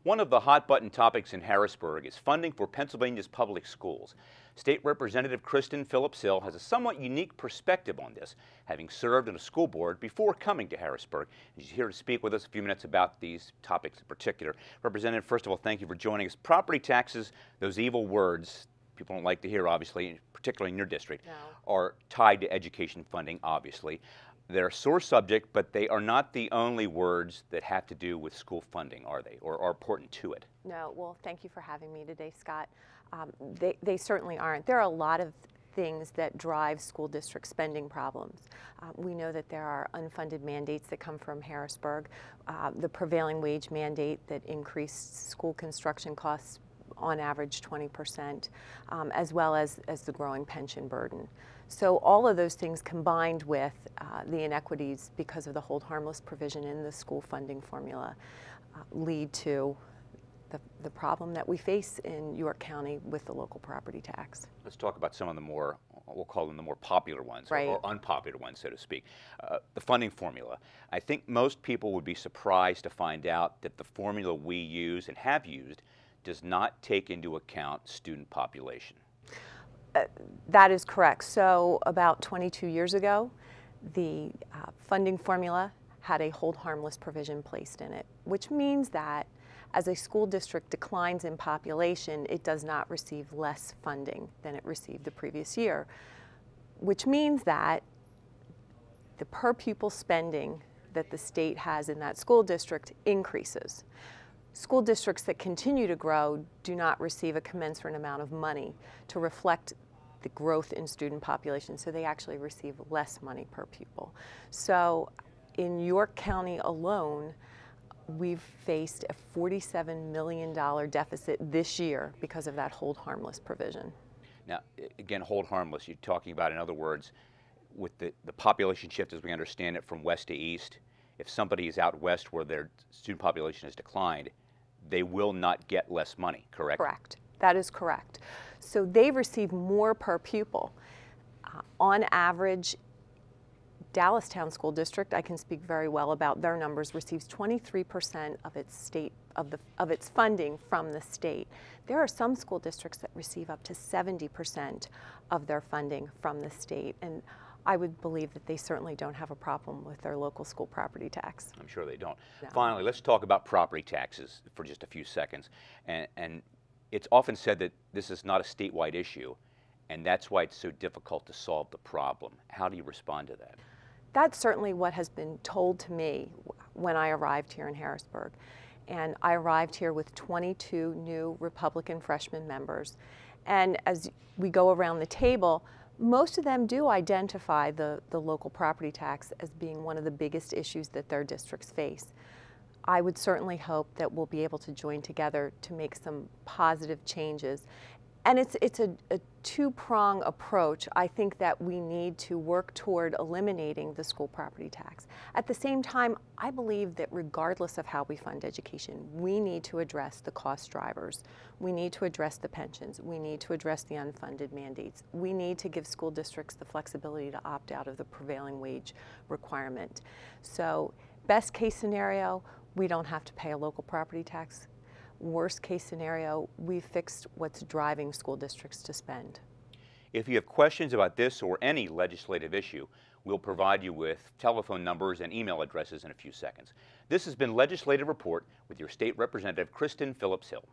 One of the hot-button topics in Harrisburg is funding for Pennsylvania's public schools. State Representative Kristin Phillips-Hill has a somewhat unique perspective on this, having served on a school board before coming to Harrisburg. She's here to speak with us a few minutes about these topics in particular. Representative, first of all, thank you for joining us. Property taxes, those evil words people don't like to hear, obviously, particularly in your district, are tied to education funding, obviously. They're a sore subject, but they are not the only words that have to do with school funding, are they, or are important to it? No, well, thank you for having me today, Scott. They certainly aren't. There are a lot of things that drive school district spending problems. We know that there are unfunded mandates that come from Harrisburg, the prevailing wage mandate that increased school construction costs on average 20%, as well as the growing pension burden. So all of those things combined with the inequities because of the hold harmless provision in the school funding formula lead to the problem that we face in York County with the local property tax. Let's talk about some of the more, we'll call them the more popular ones, right, or unpopular ones, so to speak. The funding formula. I think most people would be surprised to find out that the formula we use and have used does not take into account student population. That is correct. So about 22 years ago, the funding formula had a hold harmless provision placed in it, which means that as a school district declines in population, it does not receive less funding than it received the previous year, which means that the per pupil spending that the state has in that school district increases. School districts that continue to grow do not receive a commensurate amount of money to reflect the growth in student population, so they actually receive less money per pupil. So in York County alone, we've faced a $47 million deficit this year because of that hold harmless provision. Now, again, hold harmless, you're talking about, in other words, with the population shift as we understand it from west to east, if somebody is out west where their student population has declined, they will not get less money, correct? Correct. That is correct. So they receive more per pupil. On average, Dallastown School District, I can speak very well about their numbers, receives 23% of its funding from the state. There are some school districts that receive up to 70% of their funding from the state, and I would believe that they certainly don't have a problem with their local school property tax. I'm sure they don't. No. Finally, let's talk about property taxes for just a few seconds. And it's often said that this is not a statewide issue, and that's why it's so difficult to solve the problem. How do you respond to that? That's certainly what has been told to me when I arrived here in Harrisburg. And I arrived here with 22 new Republican freshman members. And as we go around the table, most of them do identify the local property tax as being one of the biggest issues that their districts face. I would certainly hope that we'll be able to join together to make some positive changes. And it's a two-prong approach. I think that we need to work toward eliminating the school property tax. At the same time, I believe that regardless of how we fund education, we need to address the cost drivers. We need to address the pensions. We need to address the unfunded mandates. We need to give school districts the flexibility to opt out of the prevailing wage requirement. So, best case scenario, we don't have to pay a local property tax. Worst case scenario, we've fixed what's driving school districts to spend. If you have questions about this or any legislative issue, we'll provide you with telephone numbers and email addresses in a few seconds. This has been Legislative Report with your State Representative Kristin Phillips-Hill.